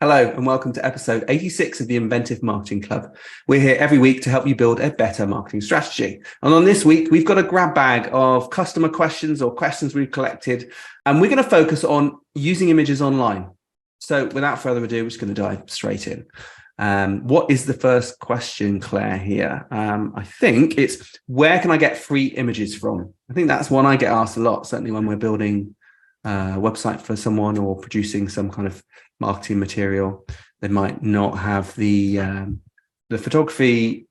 Hello and welcome to episode 86 of the Inventive Marketing Club. We're here every week to help you build a better marketing strategy. And on this week, we've got a grab bag of customer questions or questions we've collected, and we're going to focus on using images online. So without further ado, we're just going to dive straight in. What is the first question, Claire, here? I think it's, where can I get free images from? I think that's one I get asked a lot, certainly when we're building a website for someone or producing some kind of marketing material. They might not have the photography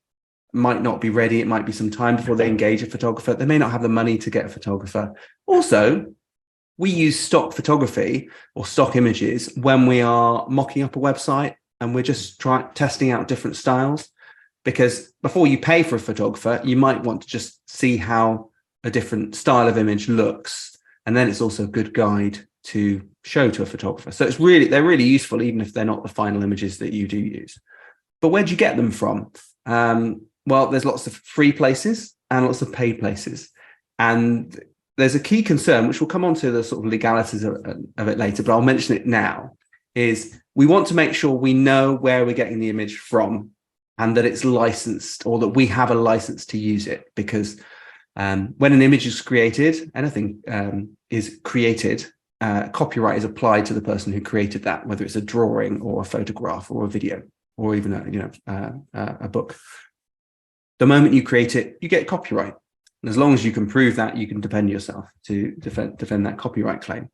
might not be ready. It might be some time before they engage a photographer. They may not have the money to get a photographer. Also, we use stock photography or stock images when we are mocking up a website and we're just testing out different styles, because before you pay for a photographer, you might want to just see how a different style of image looks. And then it's also a good guide to show to a photographer. So they're really useful, even if they're not the final images that you do use. But where do you get them from? Well, there's lots of free places and lots of paid places. And there's a key concern, which we'll come on to the sort of legalities of it later, but I'll mention it now, is we want to make sure we know where we're getting the image from and that it's licensed, or that we have a license to use it. Because when an image is created, anything is created, copyright is applied to the person who created that, whether it's a drawing or a photograph or a video or even a book. The moment you create it, you get copyright. And as long as you can prove that, you can defend yourself to defend that copyright claim.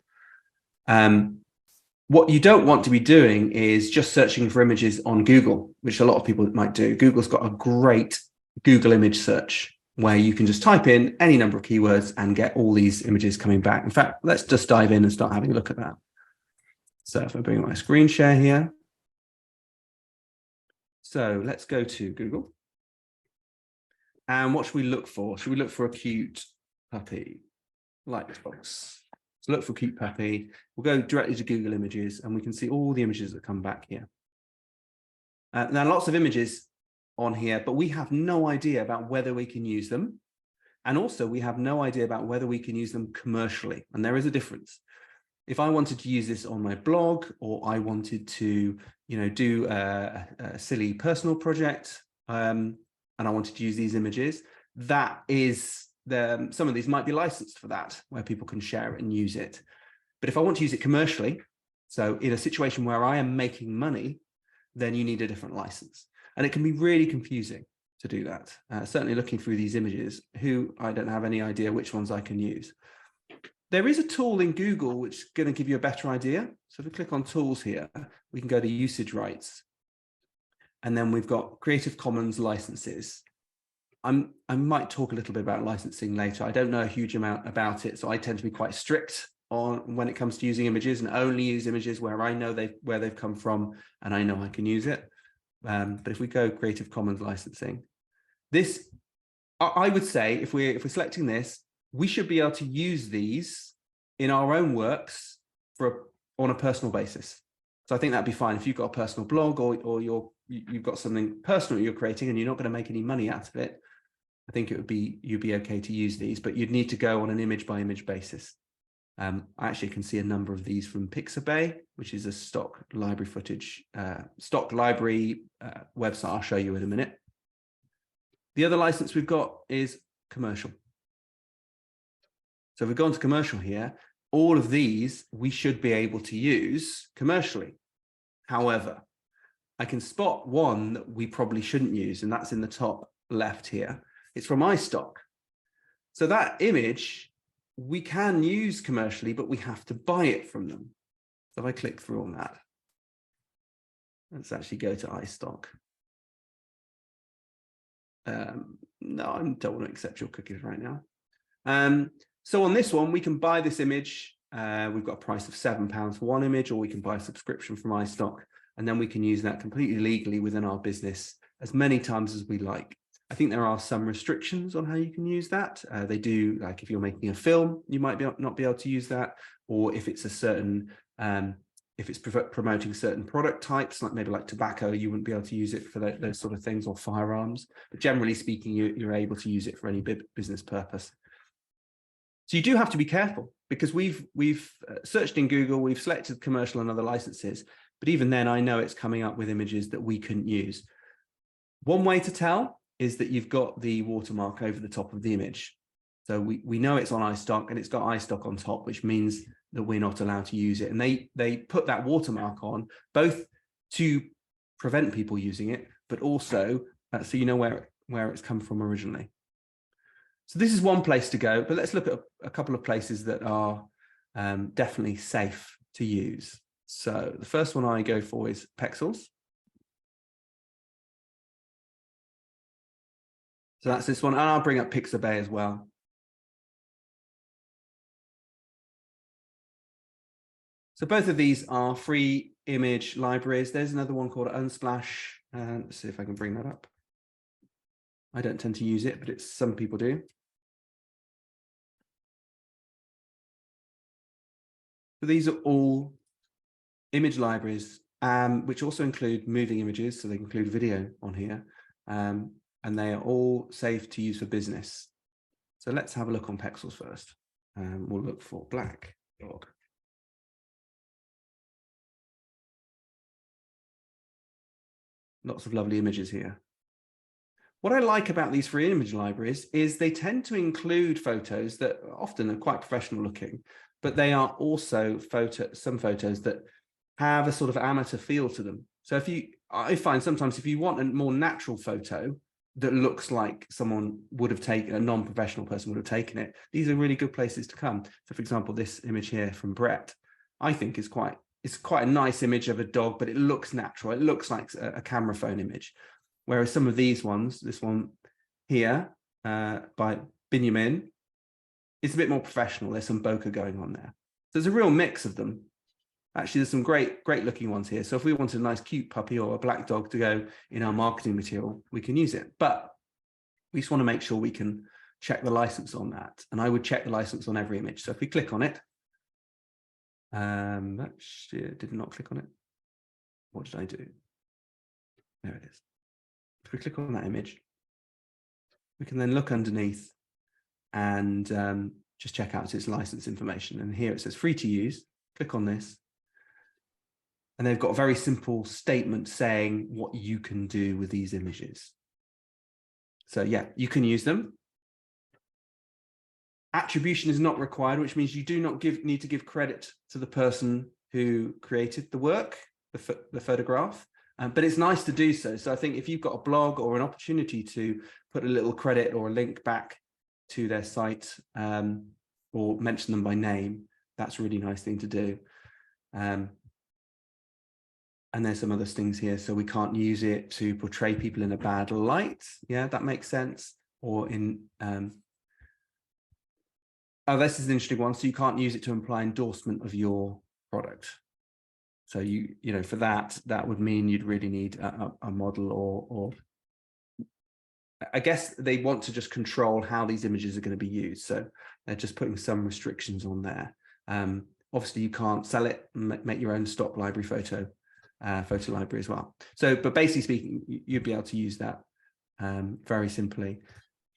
What you don't want to be doing is just searching for images on Google, which a lot of people might do. Google's got a great Google image search where you can just type in any number of keywords and get all these images coming back. In fact, let's just dive in and start having a look at that. So if I bring my screen share here. So let's go to Google. And what should we look for? Should we look for a cute puppy? Like this box. So look for cute puppy. We'll go directly to Google Images and we can see all the images that come back here. Now, lots of images on here, but we have no idea about whether we can use them. And also we have no idea about whether we can use them commercially. And there is a difference. If I wanted to use this on my blog, or I wanted to, do a silly personal project, and I wanted to use these images, that is some of these might be licensed for that, where people can share it and use it. But if I want to use it commercially, so in a situation where I am making money, then you need a different license. And it can be really confusing to do that. Certainly looking through these images, I don't have any idea which ones I can use. There is a tool in Google which is going to give you a better idea. So if we click on tools here, we can go to usage rights. And then we've got Creative Commons licenses. I might talk a little bit about licensing later. I don't know a huge amount about it, so I tend to be quite strict on when it comes to using images, and only use images where I know where they've come from and I know I can use it. But if we go Creative Commons licensing, this, I would say, if we're selecting this, we should be able to use these in our own works on a personal basis. So I think that'd be fine if you've got a personal blog, or you've got something personal you're creating and you're not going to make any money out of it. I think you'd be okay to use these, but you'd need to go on an image by image basis. I actually can see a number of these from Pixabay, which is a stock library footage, website I'll show you in a minute. The other license we've got is commercial. So if we've gone to commercial here, all of these we should be able to use commercially. However, I can spot one that we probably shouldn't use, and that's in the top left here. It's from iStock. So that image we can use commercially, but we have to buy it from them. So if I click through on that, let's actually go to iStock. No, I don't want to accept your cookies right now. So on this one, we can buy this image. We've got a price of £7 for one image, or we can buy a subscription from iStock, and then we can use that completely legally within our business as many times as we like. I think there are some restrictions on how you can use that. They do, like if you're making a film, you might not be able to use that, or if it's a certain, if it's promoting certain product types, maybe like tobacco, you wouldn't be able to use it for those sort of things, or firearms. But generally speaking, you're able to use it for any business purpose. So you do have to be careful, because we've searched in Google, we've selected commercial and other licenses, But even then, I know it's coming up with images that we couldn't use. One way to tell is that you've got the watermark over the top of the image. So we know it's on iStock and it's got iStock on top, which means that we're not allowed to use it. And they put that watermark on both to prevent people using it, but also so you know where it's come from originally. So this is one place to go, but let's look at a couple of places that are definitely safe to use. So the first one I go for is Pexels. So that's this one, and I'll bring up Pixabay as well. So both of these are free image libraries. There's another one called Unsplash. Let's see if I can bring that up. I don't tend to use it, but some people do. So these are all image libraries, which also include moving images. So they include video on here. And they are all safe to use for business. So let's have a look on Pexels first. We'll look for black dog. Lots of lovely images here. What I like about these free image libraries is they tend to include photos that often are quite professional looking, but they are also some photos that have a sort of amateur feel to them. So I find sometimes if you want a more natural photo that looks like someone would have taken, a non-professional person would have taken it, these are really good places to come. So for example, this image here from Brett, I think it's quite a nice image of a dog, but it looks natural. It looks like a camera phone image. Whereas some of these ones, this one here by Benjamin, it's a bit more professional. There's some bokeh going on there. So there's a real mix of them. Actually, there's some great looking ones here. So if we wanted a nice cute puppy or a black dog to go in our marketing material, we can use it. But we just want to make sure we can check the license on that. And I would check the license on every image. So if we click on it, did not click on it. What did I do? There it is. If we click on that image, we can then look underneath and just check out its license information. And here it says free to use. Click on this. And they've got a very simple statement saying what you can do with these images. So yeah, you can use them. Attribution is not required, which means you do not need to give credit to the person who created the work, the photograph, but it's nice to do so. So I think if you've got a blog or an opportunity to put a little credit or a link back to their site or mention them by name, that's a really nice thing to do. And there's some other things here. So we can't use it to portray people in a bad light. Yeah, that makes sense. Or in, oh, this is an interesting one. So you can't use it to imply endorsement of your product. So you know, for that would mean you'd really need a model or I guess they want to just control how these images are going to be used. So they're just putting some restrictions on there. Obviously you can't sell it and make your own stock library photo library as well. So, but basically speaking, you'd be able to use that very simply.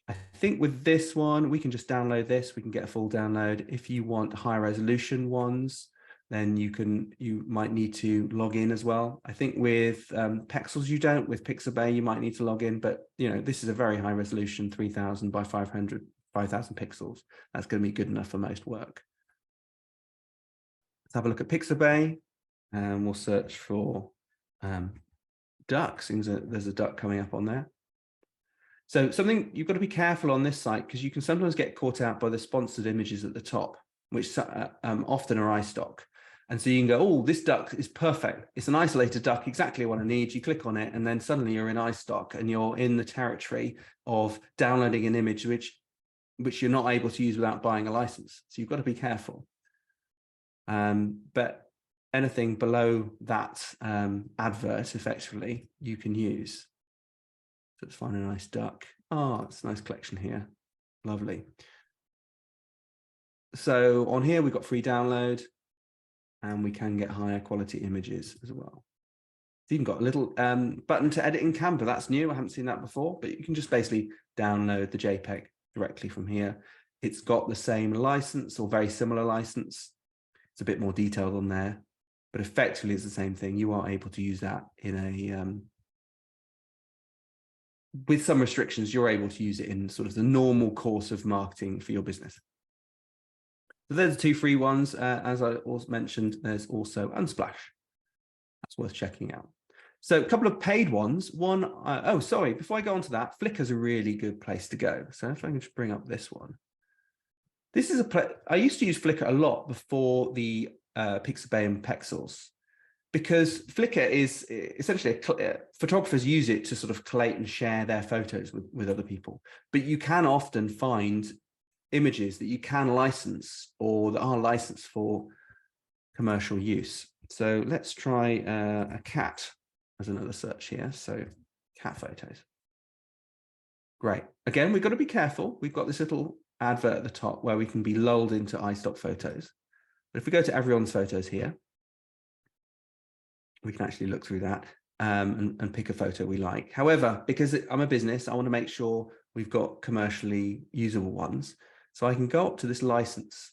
I think with this one, we can just download this. We can get a full download. If you want higher resolution ones, then you might need to log in as well. I think with Pexels you don't. With Pixabay you might need to log in, but you know, this is a very high resolution, 3000 by 500 pixels. That's going to be good enough for most work. Let's have a look at Pixabay. And we'll search for duck. Seems there's a duck coming up on there. So something you've got to be careful on this site, because you can sometimes get caught out by the sponsored images at the top, which often are iStock. And so you can go, oh, this duck is perfect. It's an isolated duck, exactly what I need. You click on it, and then suddenly you're in iStock and you're in the territory of downloading an image which you're not able to use without buying a license. So you've got to be careful. But anything below that advert, effectively, you can use. So let's find a nice duck. Oh, it's a nice collection here. Lovely. So on here, we've got free download, and we can get higher quality images as well. It's even got a little button to edit in Canva. That's new. I haven't seen that before, but you can just basically download the JPEG directly from here. It's got the same license or very similar license. It's a bit more detailed on there. but effectively it's the same thing. You are able to use that in a, with some restrictions, you're able to use it in sort of the normal course of marketing for your business. So there's the 2 free ones. As I also mentioned, there's also Unsplash. That's worth checking out. So a couple of paid ones. One, oh, sorry, before I go on to that, Flickr's a really good place to go. So if I can just bring up this one. This is I used to use Flickr a lot before the Pixabay and Pexels, because Flickr is essentially, photographers use it to sort of collate and share their photos with other people. But you can often find images that you can license or that are licensed for commercial use. So let's try a cat as another search here. So cat photos. Great. Again, we've got to be careful. We've got this little advert at the top where we can be lulled into iStock photos. But if we go to everyone's photos here, we can actually look through that and pick a photo we like. However, because I'm a business, I want to make sure we've got commercially usable ones. So I can go up to this license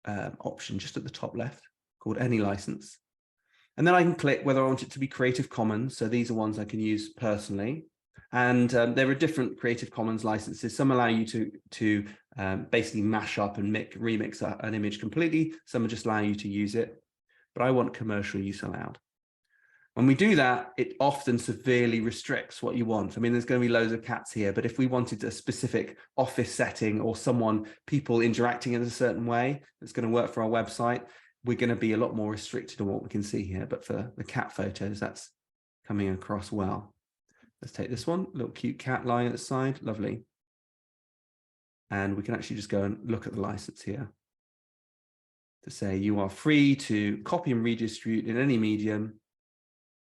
option just at the top left called Any License. And then I can click whether I want it to be Creative Commons. So these are ones I can use personally. And there are different Creative Commons licenses. Some allow you to basically mash up and remix an image completely. Some just allow you to use it. But I want commercial use allowed. When we do that, it often severely restricts what you want. I mean, there's going to be loads of cats here, but if we wanted a specific office setting or people interacting in a certain way that's going to work for our website, we're going to be a lot more restricted on what we can see here. But for the cat photos, that's coming across well. Let's take this one, little cute cat lying at the side, lovely. And we can actually just go and look at the license here to say you are free to copy and redistribute in any medium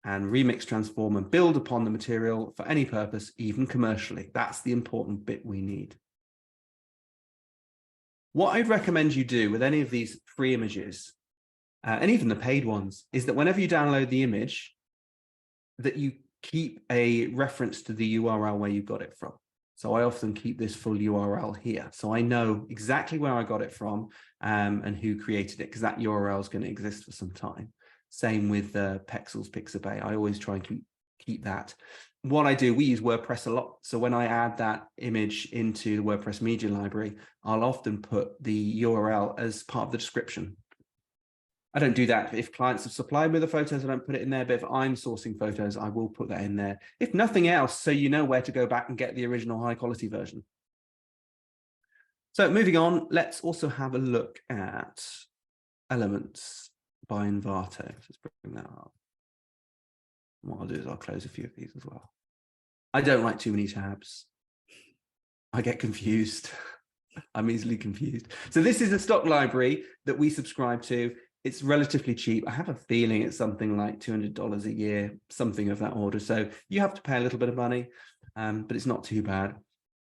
and remix, transform, and build upon the material for any purpose, even commercially. That's the important bit we need. What I'd recommend you do with any of these free images, and even the paid ones, is that whenever you download the image, that you keep a reference to the URL where you got it from. So I often keep this full URL here. So I know exactly where I got it from and who created it, because that URL is going to exist for some time. Same with Pexels, Pixabay. I always try and keep that. What I do, we use WordPress a lot. So when I add that image into the WordPress media library, I'll often put the URL as part of the description. I don't do that if clients have supplied me the photos, I don't put it in there. But if I'm sourcing photos, I will put that in there. If nothing else, so you know where to go back and get the original high quality version. So moving on, let's also have a look at Elements by Inventive. Let's bring that up. What I'll do is I'll close a few of these as well. I don't like too many tabs. I get confused. I'm easily confused. So this is a stock library that we subscribe to. It's relatively cheap. I have a feeling it's something like $200 a year, something of that order. So you have to pay a little bit of money, but it's not too bad.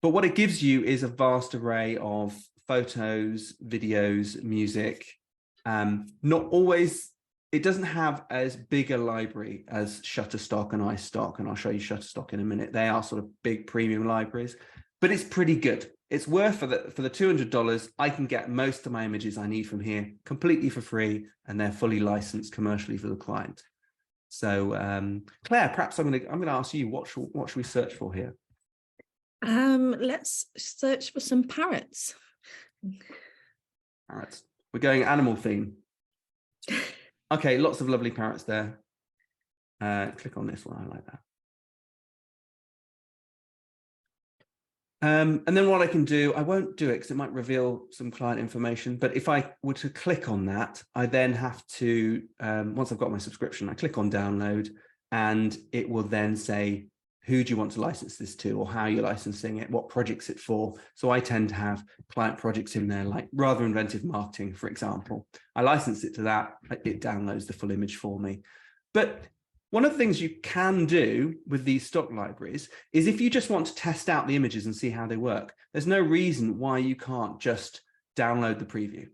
But what it gives you is a vast array of photos, videos, music. Not always, it doesn't have as big a library as Shutterstock and iStock, and I'll show you Shutterstock in a minute. They are sort of big premium libraries, but it's pretty good. It's worth for the $200. I can get most of my images I need from here completely for free, and they're fully licensed commercially for the client. So Claire, perhaps I'm going to ask you, what should we search for here? Let's search for some parrots. Parrots. We're going animal theme. Okay, lots of lovely parrots there. Click on this one. I like that. And then what I can do, I won't do it because it might reveal some client information, but if I were to click on that, I then have to, once I've got my subscription, I click on download, and it will then say, who do you want to license this to, or how you're licensing it, what projects it's for. So I tend to have client projects in there, like Rather Inventive Marketing, for example. I license it to that, it downloads the full image for me. But one of the things you can do with these stock libraries is if you just want to test out the images and see how they work, there's no reason why you can't just download the preview.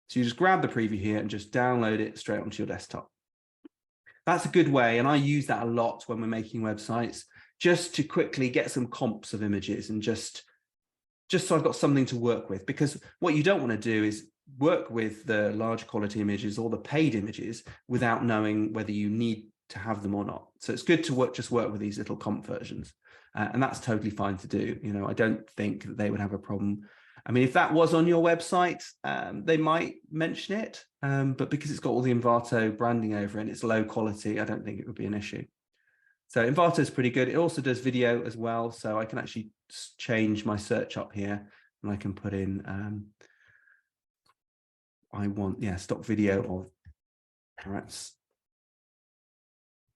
So you just grab the preview here and just download it straight onto your desktop. That's a good way, and I use that a lot when we're making websites, just to quickly get some comps of images and just so I've got something to work with. Because what you don't want to do is work with the large quality images or the paid images without knowing whether you need to have them or not. So it's good to just work with these little comp versions, and that's totally fine to do. You know, I don't think that they would have a problem. I mean, if that was on your website, they might mention it, but because it's got all the Inventive branding over it and it's low quality, I don't think it would be an issue. So Inventive is pretty good. It also does video as well, so I can actually change my search up here, and I can put in I want, stock video of parrots.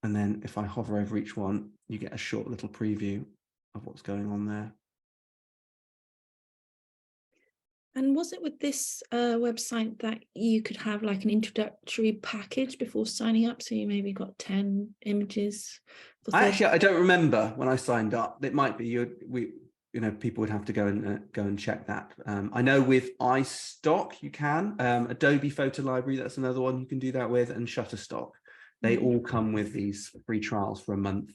And then if I hover over each one, you get a short little preview of what's going on there. And was it with this website that you could have like an introductory package before signing up? So you maybe got 10 images. Actually, I don't remember when I signed up. It might be people would have to go and check that. I know with iStock you can. Adobe Photo Library, that's another one you can do that with, and Shutterstock. They all come with these free trials for a month.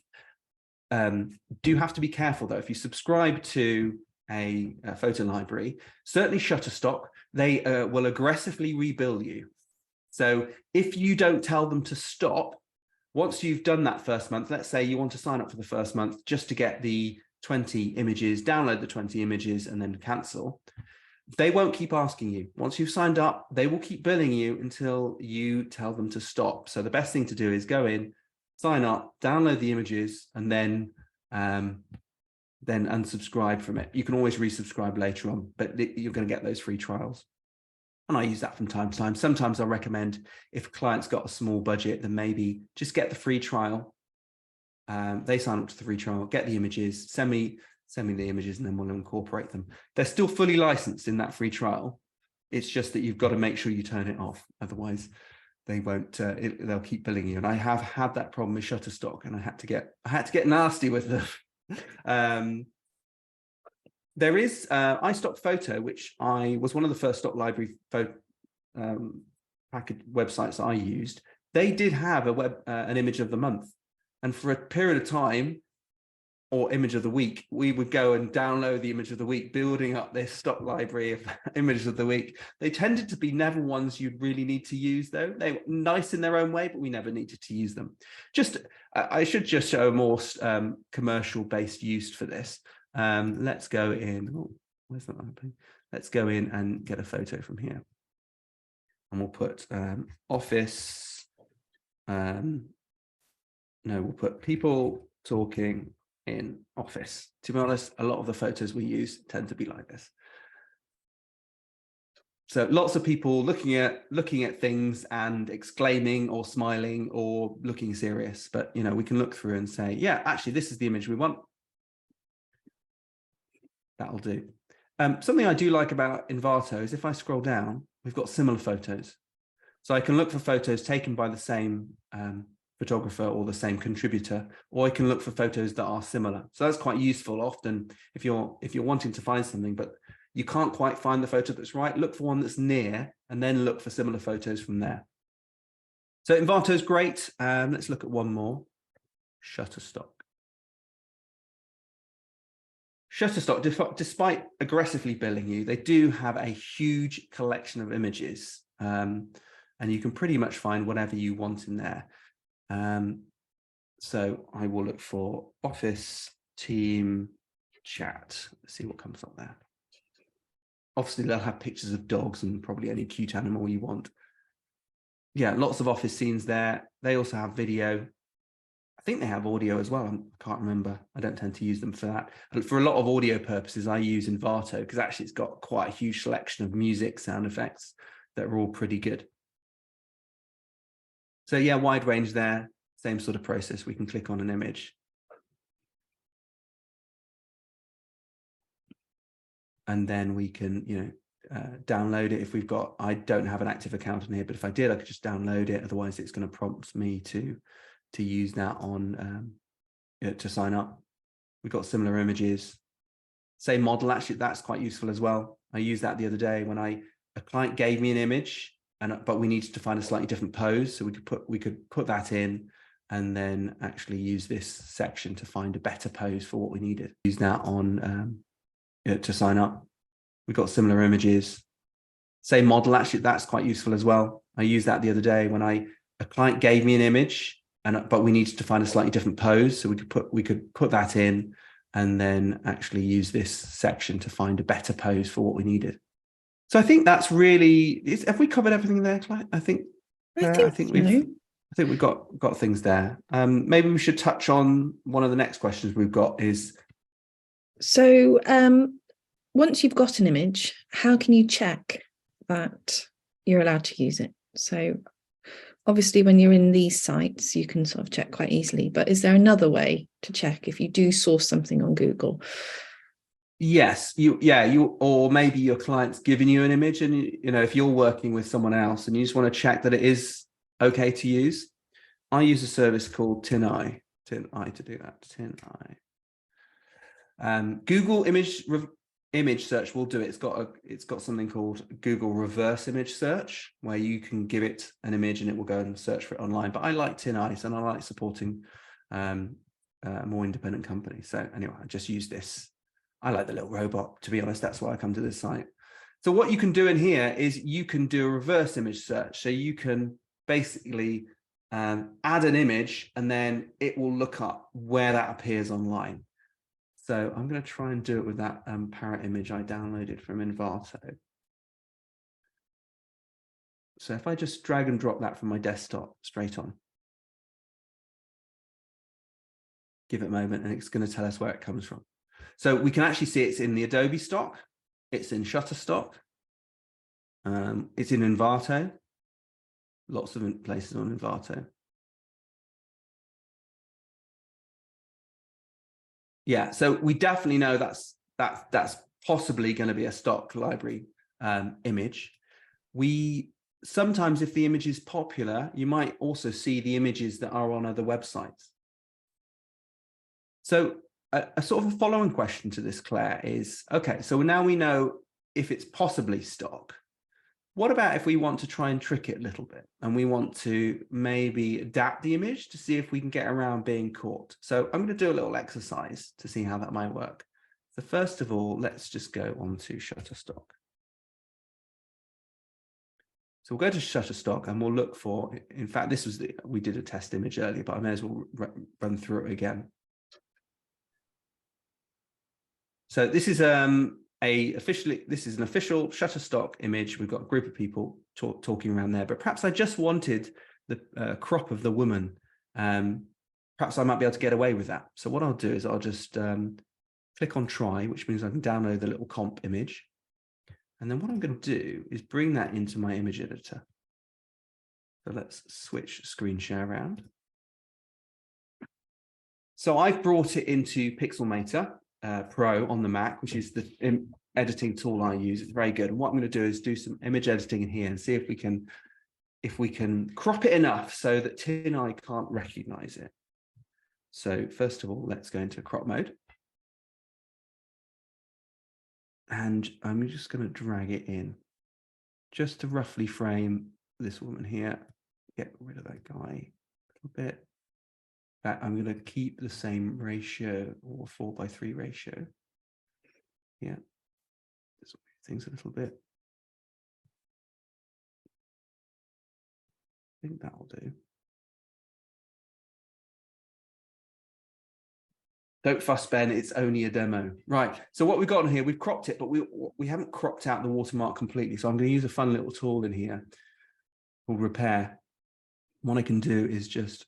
Do have to be careful though. If you subscribe to a photo library, certainly Shutterstock, they will aggressively rebill you. So if you don't tell them to stop, once you've done that first month, let's say you want to sign up for the first month just to get the 20 images, download the 20 images and then cancel, they won't keep asking you. Once you've signed up, they will keep billing you until you tell them to stop. So the best thing to do is go in, sign up, download the images, and then unsubscribe from it. You can always resubscribe later on, but you're going to get those free trials. And I use that from time to time. Sometimes I'll recommend, if a client's got a small budget, then maybe just get the free trial. They sign up to the free trial, get the images, send me the images, and then we'll incorporate them. They're still fully licensed in that free trial. It's just that you've got to make sure you turn it off. Otherwise, they won't. They'll keep billing you. And I have had that problem with Shutterstock, and I had to get nasty with them. There is iStock Photo, which was one of the first stock library package websites I used. They did have an image of the month, and for a period of time, or image of the week, we would go and download the image of the week, building up this stock library of images of the week. They tended to be never ones you'd really need to use, though. They were nice in their own way, but we never needed to use them. I should just show a more commercial-based use for this. Let's go in. Oh, where's that open? Let's go in and get a photo from here. And we'll put office. No, we'll put people talking in office. To be honest, a lot of the photos we use tend to be like this. So lots of people looking at things and exclaiming or smiling or looking serious. But we can look through and say, yeah, actually, this is the image we want. That'll do. Something I do like about Inventive is if I scroll down, we've got similar photos. So I can look for photos taken by the same photographer or the same contributor, or I can look for photos that are similar. So that's quite useful often if you're wanting to find something, but you can't quite find the photo that's right, look for one that's near and then look for similar photos from there. So Inventive is great. Let's look at one more. Shutterstock. Shutterstock, despite aggressively billing you, they do have a huge collection of images, and you can pretty much find whatever you want in there. So I will look for office team chat. Let's see what comes up there. Obviously, they'll have pictures of dogs and probably any cute animal you want. Yeah, lots of office scenes there. They also have video. I think they have audio as well. I can't remember. I don't tend to use them for that. And for a lot of audio purposes, I use Inventive because actually it's got quite a huge selection of music sound effects that are all pretty good. So yeah, wide range there. Same sort of process. We can click on an image. And then we can, download it if we've got, I don't have an active account on here, but if I did, I could just download it. Otherwise, it's going to prompt me to use that on, to sign up. We've got similar images. Same model, actually, that's quite useful as well. I used that the other day when a client gave me an image, but we needed to find a slightly different pose. So we could put that in and then actually use this section to find a better pose for what we needed. Use that on to sign up. We've got similar images. say model, actually, that's quite useful as well. I used that the other day when a client gave me an image, but we needed to find a slightly different pose. So we could put that in and then actually use this section to find a better pose for what we needed. So I think that's really, have we covered everything there, Claire? I think we've got things there. Maybe we should touch on one of the next questions we've got is. So once you've got an image, how can you check that you're allowed to use it? So obviously when you're in these sites, you can sort of check quite easily, but is there another way to check if you do source something on Google? Yes, or maybe your client's giving you an image, and if you're working with someone else and you just want to check that it is okay to use. I use a service called TinEye to do that. TinEye. Google image search will do it. It's got something called Google reverse image search, where you can give it an image and it will go and search for it online. But I like TinEye, and I like supporting more independent companies. So anyway, I just use this. I like the little robot, to be honest. That's why I come to this site. So what you can do in here is you can do a reverse image search. So you can basically add an image, and then it will look up where that appears online. So I'm going to try and do it with that parrot image I downloaded from Inventive. So if I just drag and drop that from my desktop straight on, give it a moment, and it's going to tell us where it comes from. So we can actually see it's in the Adobe stock, it's in Shutterstock, it's in Envato, lots of places on Envato. Yeah, so we definitely know that's possibly going to be a stock library image. Sometimes, if the image is popular, you might also see the images that are on other websites. So a sort of a following question to this, Claire, is, okay, so now we know if it's possibly stock. What about if we want to try and trick it a little bit, and we want to maybe adapt the image to see if we can get around being caught? So I'm going to do a little exercise to see how that might work. So first of all, let's just go on to Shutterstock. So we'll go to Shutterstock and we'll look for, in fact, we did a test image earlier, but I may as well run through it again. So this is an official Shutterstock image. We've got a group of people talking around there, but perhaps I just wanted the crop of the woman. Perhaps I might be able to get away with that. So what I'll do is I'll just click on try, which means I can download the little comp image. And then what I'm going to do is bring that into my image editor. So let's switch screen share around. So I've brought it into Pixelmator Pro on the Mac, which is the editing tool I use. It's very good. And what I'm going to do is do some image editing in here and see if we can crop it enough so that TinEye can't recognize it. So first of all, let's go into crop mode. And I'm just going to drag it in just to roughly frame this woman here. Get rid of that guy a little bit. I'm going to keep the same ratio, or 4:3 ratio. Yeah, just move things a little bit. I think that will do. Don't fuss, Ben, it's only a demo. Right, so what we've got on here, we've cropped it, but we haven't cropped out the watermark completely. So I'm going to use a fun little tool in here called Repair. What I can do is just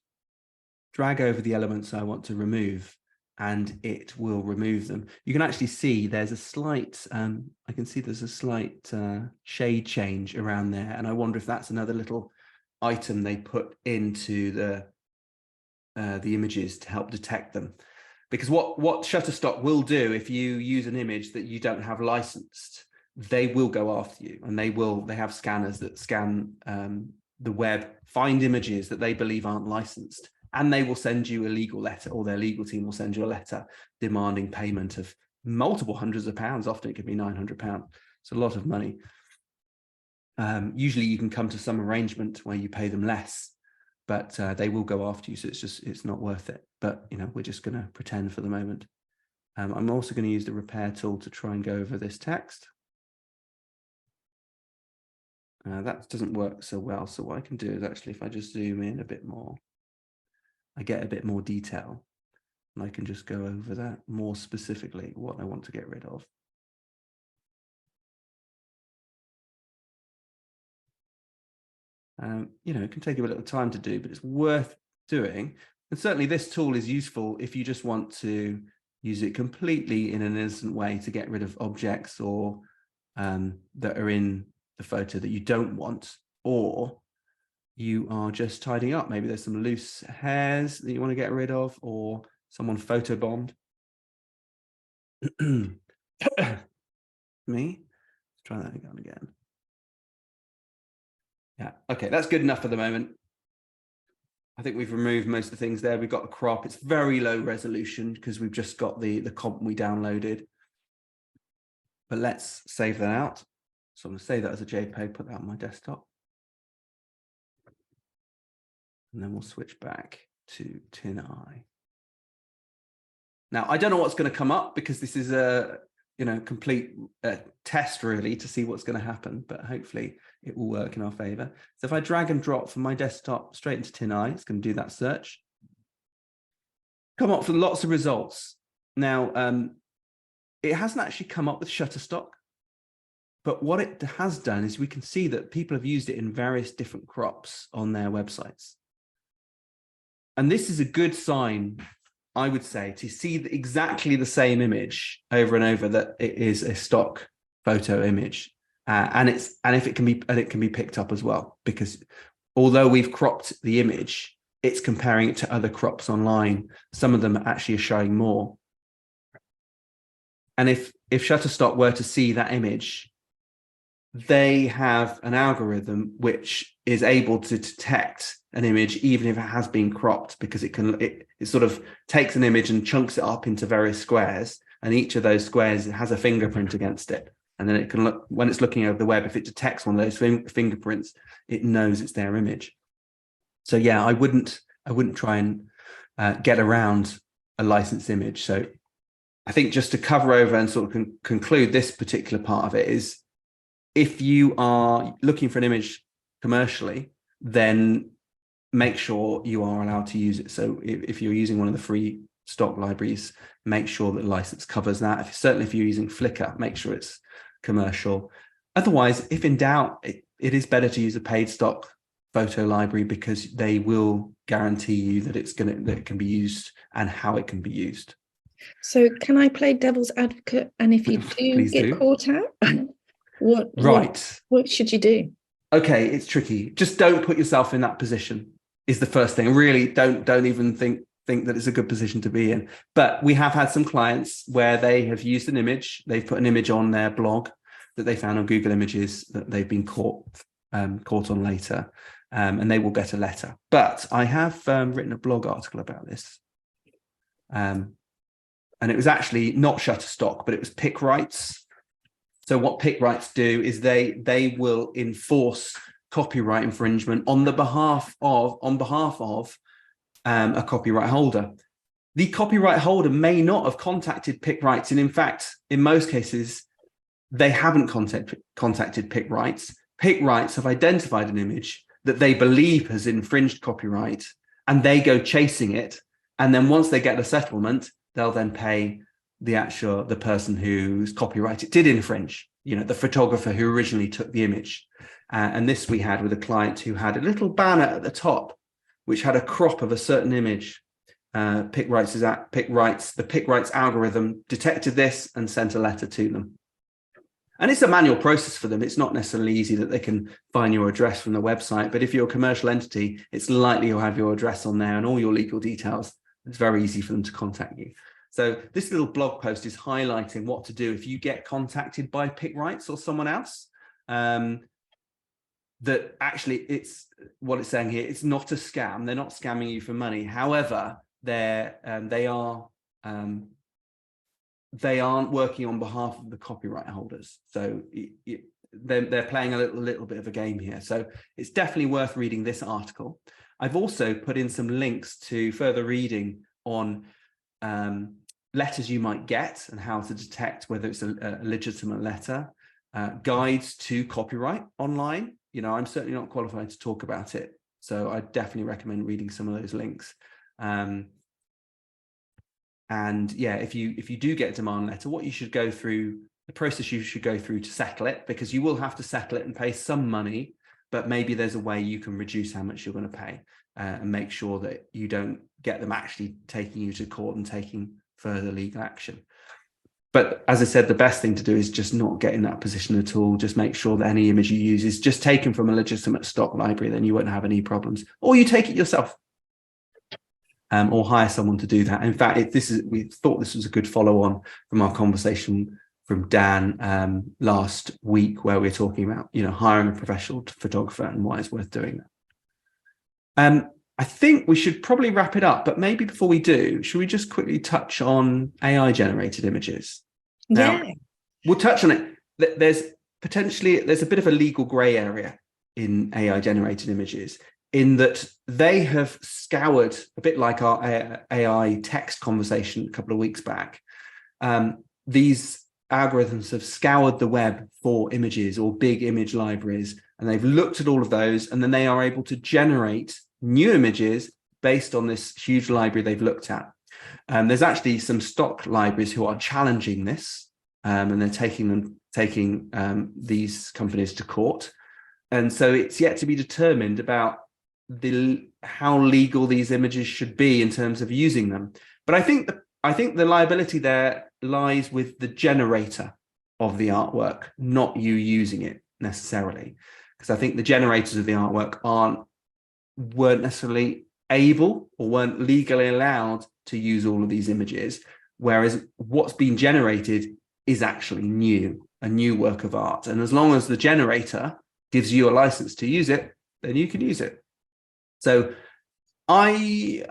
drag over the elements I want to remove, and it will remove them. You can actually see there's a slight, I can see there's a slight shade change around there. And I wonder if that's another little item they put into the images to help detect them. Because what Shutterstock will do, if you use an image that you don't have licensed, they will go after you, and they have scanners that scan the web, find images that they believe aren't licensed, and they will send you a legal letter, or their legal team will send you a letter demanding payment of multiple hundreds of pounds. Often it could be £900. It's a lot of money. Usually you can come to some arrangement where you pay them less, but they will go after you. So it's not worth it. But we're just going to pretend for the moment. I'm also going to use the repair tool to try and go over this text. That doesn't work so well. So what I can do is actually, if I just zoom in a bit more, I get a bit more detail, and I can just go over that more specifically, what I want to get rid of. You know, it can take a little time to do, but it's worth doing. And certainly this tool is useful if you just want to use it completely in an innocent way to get rid of objects or that are in the photo that you don't want, or you are just tidying up. Maybe there's some loose hairs that you want to get rid of, or someone photobombed. Me? Let's try that again. Yeah, okay, that's good enough for the moment. I think we've removed most of the things there. We've got the crop. It's very low resolution because we've just got the comp we downloaded. But let's save that out. So I'm going to save that as a JPEG, put that on my desktop. And then we'll switch back to TinEye. Now, I don't know what's going to come up because this is a complete test really to see what's going to happen, but hopefully it will work in our favor. So if I drag and drop from my desktop straight into TinEye, it's going to do that search. Come up with lots of results. Now, it hasn't actually come up with Shutterstock, but what it has done is we can see that people have used it in various different crops on their websites. And this is a good sign, I would say, to see exactly the same image over and over, that it is a stock photo image, and it can be picked up as well, because although we've cropped the image, it's comparing it to other crops online. Some of them actually are showing more. And if Shutterstock were to see that image, they have an algorithm which is able to detect an image even if it has been cropped, because it sort of takes an image and chunks it up into various squares, and each of those squares has a fingerprint against it, and then it can look, when it's looking over the web, if it detects one of those fingerprints, it knows it's their image. So yeah, I wouldn't try and get around a licensed image. So I think just to cover over and sort of conclude this particular part of it is, if you are looking for an image commercially, then make sure you are allowed to use it. So if you're using one of the free stock libraries, make sure that the license covers that. Certainly if you're using Flickr, make sure it's commercial. Otherwise, if in doubt, it is better to use a paid stock photo library, because they will guarantee you that it can be used and how it can be used. So can I play devil's advocate? And if you do get caught out, what should you do? Okay, it's tricky. Just don't put yourself in that position is the first thing. Really, don't even think that it's a good position to be in. But we have had some clients where they have used an image. They've put an image on their blog that they found on Google Images that they've been caught on later, and they will get a letter. But I have written a blog article about this. And it was actually not Shutterstock, but it was pick rights. So what pick rights do is they will enforce copyright infringement on behalf of a copyright holder. The copyright holder may not have contacted pick rights, and in fact, in most cases, they haven't contacted pick rights. Pick rights have identified an image that they believe has infringed copyright, and they go chasing it. And then once they get a settlement, they'll then pay the person whose copyright it did infringe, the photographer who originally took the image. And this we had with a client who had a little banner at the top, which had a crop of a certain image. The pick rights algorithm detected this and sent a letter to them. And it's a manual process for them. It's not necessarily easy that they can find your address from the website, but if you're a commercial entity, it's likely you'll have your address on there and all your legal details. It's very easy for them to contact you. So this little blog post is highlighting what to do if you get contacted by pick rights or someone else. That actually, it's what it's saying here. It's not a scam. They're not scamming you for money. However, they aren't working on behalf of the copyright holders. So they're playing a little bit of a game here. So it's definitely worth reading this article. I've also put in some links to further reading on letters you might get and how to detect whether it's a legitimate letter, guides to copyright online, you know, I'm certainly not qualified to talk about it. So I definitely recommend reading some of those links. And yeah, if you do get a demand letter, what you should go through, the process you should go through to settle it, because you will have to settle it and pay some money, but maybe there's a way you can reduce how much you're going to pay, and make sure that you don't get them actually taking you to court and taking further legal action. But as I said, the best thing to do is just not get in that position at all. Just make sure that any image you use is just taken from a legitimate stock library, then you won't have any problems. Or you take it yourself. Or hire someone to do that. In fact, we thought this was a good follow-on from our conversation from Dan last week, where we're talking about, you know, hiring a professional photographer and why it's worth doing that. I think we should probably wrap it up, but maybe before we do, should we just quickly touch on AI generated images? Now, Yeah. we'll touch on it. There's a bit of a legal grey area in AI generated images, in that they have scoured, a bit like our AI text conversation a couple of weeks back. These algorithms have scoured the web for images or big image libraries, and they've looked at all of those, and then they are able to generate new images based on this huge library they've looked at. There's actually some stock libraries who are challenging this, and they're taking these companies to court. And so it's yet to be determined about how legal these images should be in terms of using them. But I think the liability there lies with the generator of the artwork, not you using it necessarily, because I think the generators of the artwork weren't necessarily able or weren't legally allowed to use all of these images, whereas what's been generated is actually a new work of art. And as long as the generator gives you a license to use it, then you can use it. So I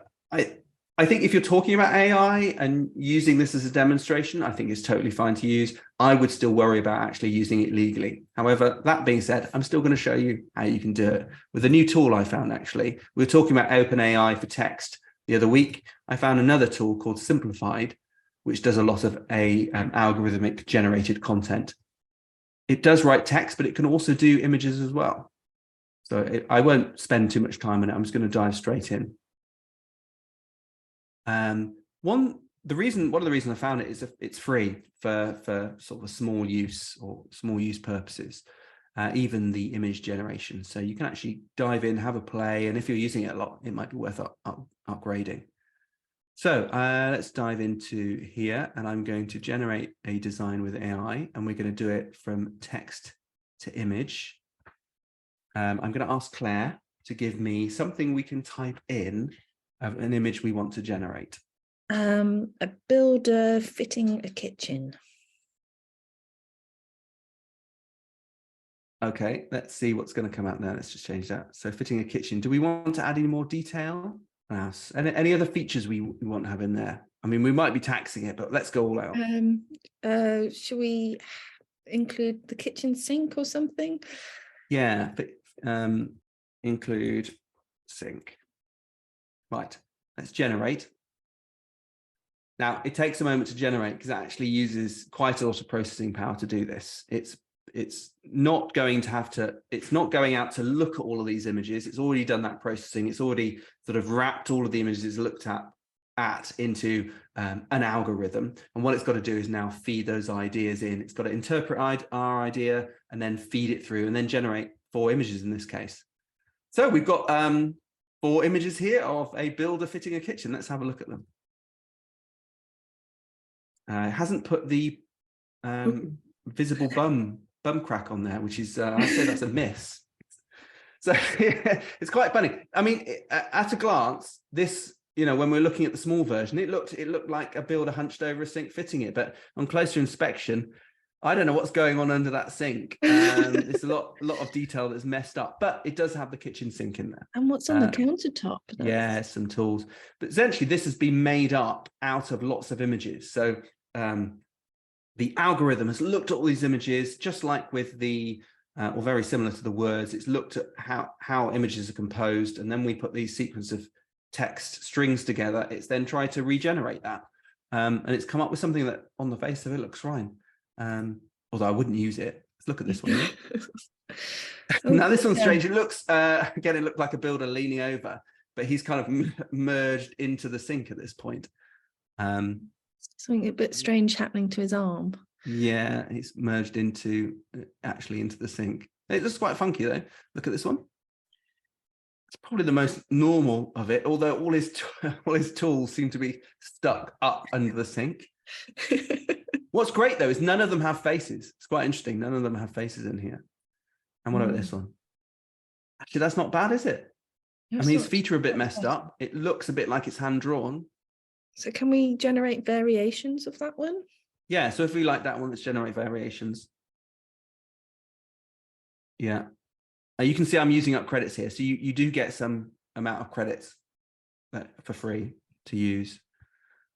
think if you're talking about AI and using this as a demonstration, I think it's totally fine to use. I would still worry about actually using it legally. However, that being said, I'm still going to show you how you can do it with a new tool I found. Actually, we were talking about OpenAI for text the other week. I found another tool called Simplified, which does a lot of algorithmic generated content. It does write text, but it can also do images as well. So I won't spend too much time on it. I'm just going to dive straight in. One of the reasons I found it is it's free for sort of a small use purposes, even the image generation. So you can actually dive in, have a play, and if you're using it a lot, it might be worth upgrading. So let's dive into here, and I'm going to generate a design with AI, and we're going to do it from text to image. I'm going to ask Claire to give me something we can type in of an image we want to generate. A builder fitting a kitchen. Okay, let's see what's going to come out there. Let's just change that. So fitting a kitchen. Do we want to add any more detail? Any other features we want to have in there? I mean, we might be taxing it, but let's go all out. Should we include the kitchen sink or something? Yeah, include sink. Right, let's generate. Now, it takes a moment to generate because it actually uses quite a lot of processing power to do this. It's not going out to look at all of these images. It's already done that processing. It's already sort of wrapped all of the images it's looked at into an algorithm. And what it's got to do is now feed those ideas in. It's got to interpret our idea and then feed it through and then generate 4 images in this case. So we've got 4 images here of a builder fitting a kitchen. Let's have a look at them. It hasn't put the visible bum crack on there, which is I'd say that's a miss. So it's quite funny. I mean, at a glance, this, you know, when we're looking at the small version, it looked like a builder hunched over a sink fitting it, but on closer inspection, I don't know what's going on under that sink. It's a lot of detail that's messed up, but it does have the kitchen sink in there. And what's on the countertop? Yeah, some tools. But essentially, this has been made up out of lots of images. So the algorithm has looked at all these images, just like with the, or very similar to the words. It's looked at how images are composed, and then we put these sequence of text strings together. It's then tried to regenerate that, and it's come up with something that, on the face of it, looks fine. Although I wouldn't use it. look at this one. Oh, Now this one's yeah. strange. It looks again, it looked like a builder leaning over, but he's kind of merged into the sink at this point. Something a bit strange happening to his arm. Yeah, he's merged into the sink. It looks quite funky though. Look at this one. It's probably the most normal of it, although all his tools seem to be stuck up under the sink. What's great though is none of them have faces. It's quite interesting. None of them have faces in here. And what about this one? Actually, that's not bad, is it? I mean, his feet are a bit messed up. It looks a bit like it's hand drawn. So can we generate variations of that one? Yeah, so if we like that one, let's generate variations. Yeah. You can see I'm using up credits here. So you do get some amount of credits for free to use.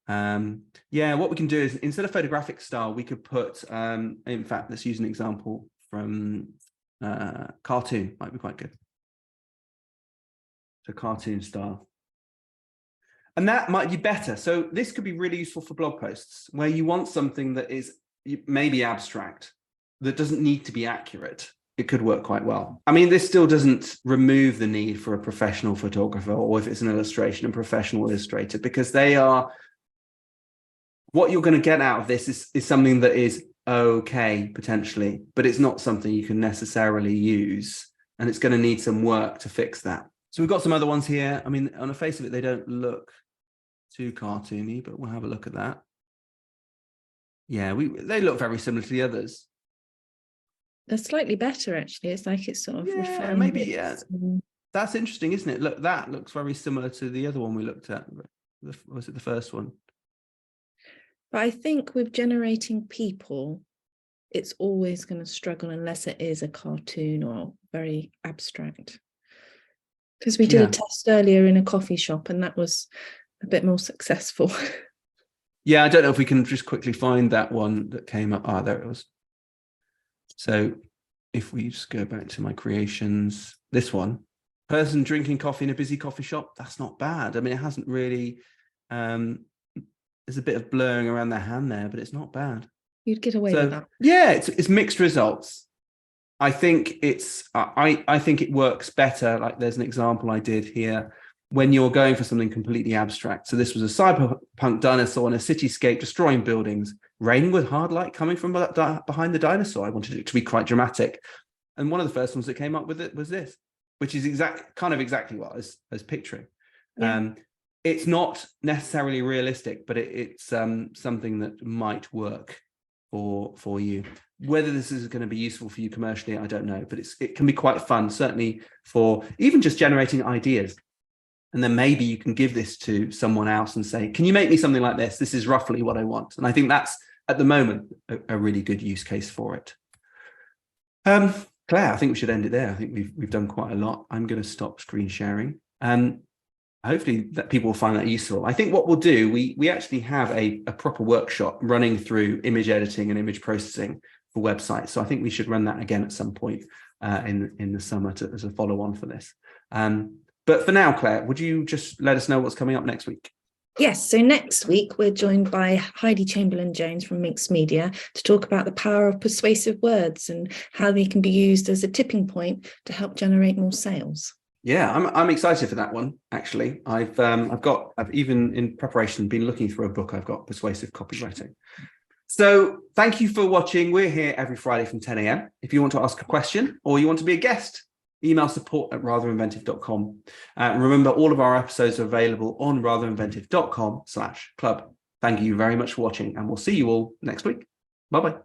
Yeah, what we can do is instead of photographic style, we could put, in fact, let's use an example from cartoon, might be quite good. So cartoon style. And that might be better. So this could be really useful for blog posts where you want something that is maybe abstract, that doesn't need to be accurate. It could work quite well. I mean, this still doesn't remove the need for a professional photographer, or if it's an illustration, a professional illustrator, because they are, what you're going to get out of this is something that is okay, potentially, but it's not something you can necessarily use. And it's going to need some work to fix that. So we've got some other ones here. I mean, on the face of it, they don't look too cartoony, but we'll have a look at that. Yeah, they look very similar to the others. They're slightly better, actually. It's like it's sort of refined. Maybe, yeah. That's interesting, isn't it? Look, that looks very similar to the other one we looked at. Was it the first one? But I think with generating people, it's always going to struggle unless it is a cartoon or very abstract. Because we did a test earlier in a coffee shop, and that was a bit more successful. Yeah, I don't know if we can just quickly find that one that came up. Ah, there it was. So if we just go back to my creations, this one, person drinking coffee in a busy coffee shop, that's not bad. I mean, it hasn't really, there's a bit of blurring around their hand there, but it's not bad. You'd get away with that. Yeah, it's mixed results. I think I think it works better. Like there's an example I did here when you're going for something completely abstract. So this was a cyberpunk dinosaur in a cityscape destroying buildings, raining with hard light coming from behind the dinosaur. I wanted it to be quite dramatic. And one of the first ones that came up with it was this, which is exactly what I was picturing. Yeah. It's not necessarily realistic, but it's something that might work for you. Whether this is going to be useful for you commercially, I don't know, but it can be quite fun, certainly for even just generating ideas. And then maybe you can give this to someone else and say, can you make me something like this? This is roughly what I want. And I think that's, at the moment, a really good use case for it. Claire, I think we should end it there. I think we've done quite a lot. I'm going to stop screen sharing. Hopefully that people will find that useful. I think what we'll do, we actually have a proper workshop running through image editing and image processing for websites. So I think we should run that again at some point in the summer as a follow-on for this. But for now, Claire, would you just let us know what's coming up next week? Yes, so next week we're joined by Heidi Chamberlain-Jones from Minx Media to talk about the power of persuasive words and how they can be used as a tipping point to help generate more sales. Yeah, I'm excited for that one, actually. I've even in preparation been looking through a book I've got, Persuasive Copywriting. So thank you for watching. We're here every Friday from 10 a.m. If you want to ask a question or you want to be a guest, email support@ratherinventive.com. Remember, all of our episodes are available on ratherinventive.com/club. Thank you very much for watching, and we'll see you all next week. Bye-bye.